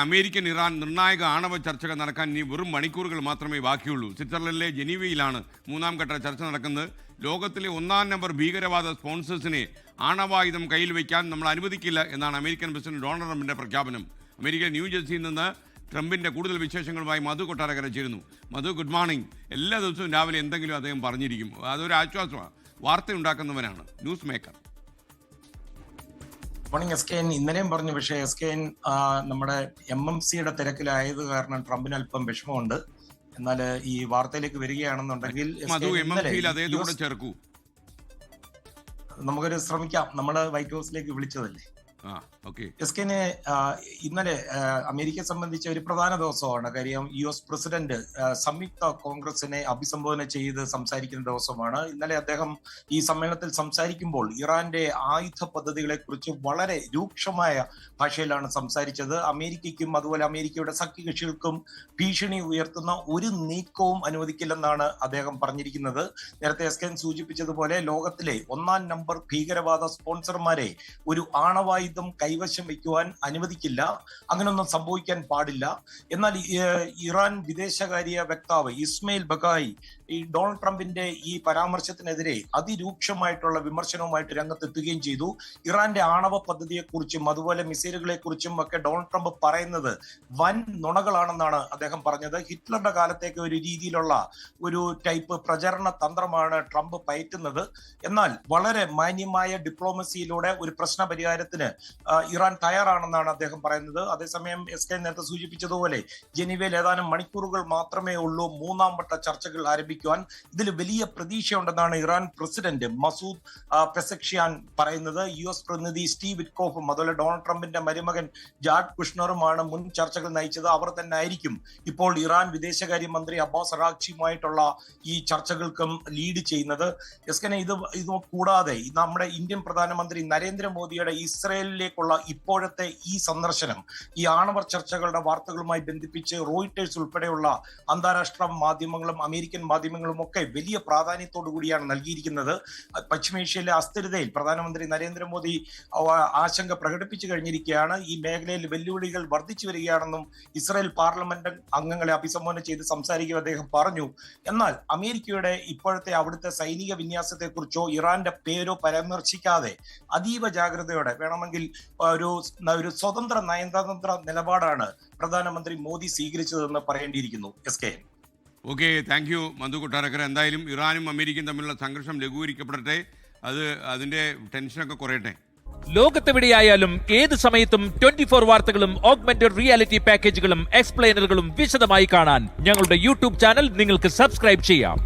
American Iran നിർണായക ആണവ ചർച്ചകൾ നടക്കാൻ ഇനി വെറും മണിക്കൂറുകൾ മാത്രമേ ബാക്കിയുള്ളൂ. സ്വിറ്റ്സർലൻഡിലെ ജനീവയിലാണ് മൂന്നാം ഘട്ട ചർച്ച നടക്കുന്നത്. ലോകത്തിലെ ഒന്നാം നമ്പർ ഭീകരവാദ സ്പോൺസേഴ്സിനെ ആണവായുധം കയ്യിൽ വയ്ക്കാൻ നമ്മൾ അനുവദിക്കില്ല എന്നാണ് അമേരിക്കൻ പ്രസിഡന്റ് ഡൊണാൾഡ് ട്രംപിന്റെ പ്രഖ്യാപനം. അമേരിക്കൻ ന്യൂജേഴ്സിയിൽ നിന്ന് ട്രംപിന്റെ കൂടുതൽ വിശേഷങ്ങളുമായി മധു കൊട്ടാരക്കര ചേരുന്നു. മധു, ഗുഡ് മോർണിംഗ്. എല്ലാ ദിവസവും രാവിലെ എന്തെങ്കിലും അദ്ദേഹം പറഞ്ഞിരിക്കും. അതൊരു ആശ്വാസമാണ്. വാർത്തയുണ്ടാക്കുന്നവനാണ്, ന്യൂസ് മേക്കർ. മോർണിംഗ് എസ്കെൻ. ഇന്നലെയും പറഞ്ഞു, പക്ഷേ എസ്കെൻ നമ്മുടെ MMCയുടെ തിരക്കിലായത് കാരണം ട്രംപിന് അല്പം വിഷമമുണ്ട്. എന്നാൽ ഈ വാർത്തയിലേക്ക് വരികയാണെന്നുണ്ടെങ്കിൽ നമുക്കൊരു ശ്രമിക്കാം. നമ്മള് വൈറ്റ് ഹൗസിലേക്ക് വിളിച്ചതല്ലേ എസ്കെനെ. ഇന്നലെ അമേരിക്കയെ സംബന്ധിച്ച ഒരു പ്രധാന ദിവസമാണ്. കാര്യം US പ്രസിഡന്റ് സംയുക്ത കോൺഗ്രസിനെ അഭിസംബോധന ചെയ്ത് സംസാരിക്കുന്ന ദിവസമാണ്. ഇന്നലെ അദ്ദേഹം ഈ സമ്മേളനത്തിൽ സംസാരിക്കുമ്പോൾ ഇറാന്റെ ആയുധ പദ്ധതികളെ കുറിച്ച് വളരെ രൂക്ഷമായ ഭാഷയിലാണ് സംസാരിച്ചത്. അമേരിക്കയ്ക്കും അതുപോലെ അമേരിക്കയുടെ സഖ്യകക്ഷികൾക്കും ഭീഷണി ഉയർത്തുന്ന ഒരു നീക്കവും അനുവദിക്കില്ലെന്നാണ് അദ്ദേഹം പറഞ്ഞിരിക്കുന്നത്. നേരത്തെ എസ്കെൻ സൂചിപ്പിച്ചതുപോലെ ലോകത്തിലെ ഒന്നാം നമ്പർ ഭീകരവാദ സ്പോൺസർമാരെ ഒരു ആണവായുധം കൈവശം വയ്ക്കുവാൻ അനുവദിക്കില്ല. അങ്ങനൊന്നും സംഭവിക്കാൻ പാടില്ല. എന്നാൽ ഇറാൻ വിദേശകാര്യ വക്താവ് ഇസ്മയിൽ ബഗായി ഈ ഡൊണാൾഡ് ട്രംപിന്റെ ഈ പരാമർശത്തിനെതിരെ അതിരൂക്ഷമായിട്ടുള്ള വിമർശനവുമായിട്ട് രംഗത്തെത്തുകയും ചെയ്തു. ഇറാന്റെ ആണവ പദ്ധതിയെക്കുറിച്ചും അതുപോലെ മിസൈലുകളെ കുറിച്ചും ഒക്കെ ഡൊണാൾഡ് ട്രംപ് പറയുന്നത് വൻ നുണകളാണെന്നാണ് അദ്ദേഹം പറഞ്ഞത്. ഹിറ്റ്ലറുടെ കാലത്തേക്ക് ഒരു രീതിയിലുള്ള ഒരു ടൈപ്പ് പ്രചരണ തന്ത്രമാണ് ട്രംപ് പയറ്റുന്നത്. എന്നാൽ വളരെ മാന്യമായ ഡിപ്ലോമസിയിലൂടെ ഒരു പ്രശ്ന പരിഹാരത്തിന് ഇറാൻ തയ്യാറാണെന്നാണ് അദ്ദേഹം പറയുന്നത്. അതേസമയം എസ്കെ നേരത്തെ സൂചിപ്പിച്ചതുപോലെ ജനീവയിൽ ഏതാനും മണിക്കൂറുകൾ മാത്രമേ ഉള്ളൂ മൂന്നാം വട്ട ചർച്ചകൾ ആരംഭിക്കുവാൻ. ഇതിൽ വലിയ പ്രതീക്ഷയുണ്ടെന്നാണ് ഇറാൻ പ്രസിഡന്റ് മസൂദ് പെസക്ഷിയാൻ പറയുന്നത്. US പ്രതിനിധി സ്റ്റീവ് വിറ്റ്കോഫും അതുപോലെ ഡൊണാൾഡ് ട്രംപിന്റെ മരുമകൻ ജാർഡ് കുഷ്ണറുമാണ് മുൻ ചർച്ചകൾ നയിച്ചത്. അവർ തന്നെ ആയിരിക്കും ഇപ്പോൾ ഇറാൻ വിദേശകാര്യ മന്ത്രി അബ്ബാസ് അറാഖ്ചിയുമായിട്ടുള്ള ഈ ചർച്ചകൾക്കും ലീഡ് ചെയ്യുന്നത്. എസ്കനെ ഇത് കൂടാതെ നമ്മുടെ ഇന്ത്യൻ പ്രധാനമന്ത്രി നരേന്ദ്രമോദിയുടെ ഇസ്രയേലിലേക്കുള്ള ഇപ്പോഴത്തെ ഈ സന്ദർശനം ഈ ആണവ ചർച്ചകളുടെ വാർത്തകളുമായി ബന്ധിപ്പിച്ച് റോയിട്ടേഴ്സ് ഉൾപ്പെടെയുള്ള അന്താരാഷ്ട്ര മാധ്യമങ്ങളും അമേരിക്കൻ മാധ്യമങ്ങളും ഒക്കെ വലിയ പ്രാധാന്യത്തോടു കൂടിയാണ് നൽകിയിരിക്കുന്നത്. പശ്ചിമേഷ്യയിലെ അസ്ഥിരതയിൽ പ്രധാനമന്ത്രി നരേന്ദ്രമോദി ആശങ്ക പ്രകടിപ്പിച്ചു കഴിഞ്ഞിരിക്കുകയാണ്. ഈ മേഖലയിൽ വെല്ലുവിളികൾ വർദ്ധിച്ചു വരികയാണെന്നും ഇസ്രായേൽ പാർലമെന്റ് അംഗങ്ങളെ അഭിസംബോധന ചെയ്ത് സംസാരിക്കുക അദ്ദേഹം പറഞ്ഞു. എന്നാൽ അമേരിക്കയുടെ ഇപ്പോഴത്തെ അവിടുത്തെ സൈനിക വിന്യാസത്തെക്കുറിച്ചോ ഇറാന്റെ പേരോ പരാമർശിക്കാതെ അതീവ ജാഗ്രതയോടെ വേണമെങ്കിൽ ഒരു സ്വതന്ത്ര നയതന്ത്ര നിലപാടാണ് പ്രധാനമന്ത്രി മോദി സ്വീകരിച്ചതെന്ന് പറയേണ്ടിയിരിക്കുന്നു. എസ്കെ. ഓക്കെ, താങ്ക് യു മധു കൊട്ടാരക്കര. എന്തായാലും ഇറാനും അമേരിക്കയും തമ്മിലുള്ള സംഘർഷം ലഘൂകരിക്കപ്പെടട്ടെ, അതിന്റെ ടെൻഷനൊക്കെ കുറയട്ടെ. ലോകത്തെവിടെയായാലും ഏത് സമയത്തും 24 വാർത്തകളും ഓഗ്മെന്റഡ് റിയാലിറ്റി പാക്കേജുകളും എക്സ്പ്ലെയിനറുകളും വിശദമായി കാണാൻ ഞങ്ങളുടെ YouTube ചാനൽ നിങ്ങൾക്ക് സബ്സ്ക്രൈബ് ചെയ്യാം.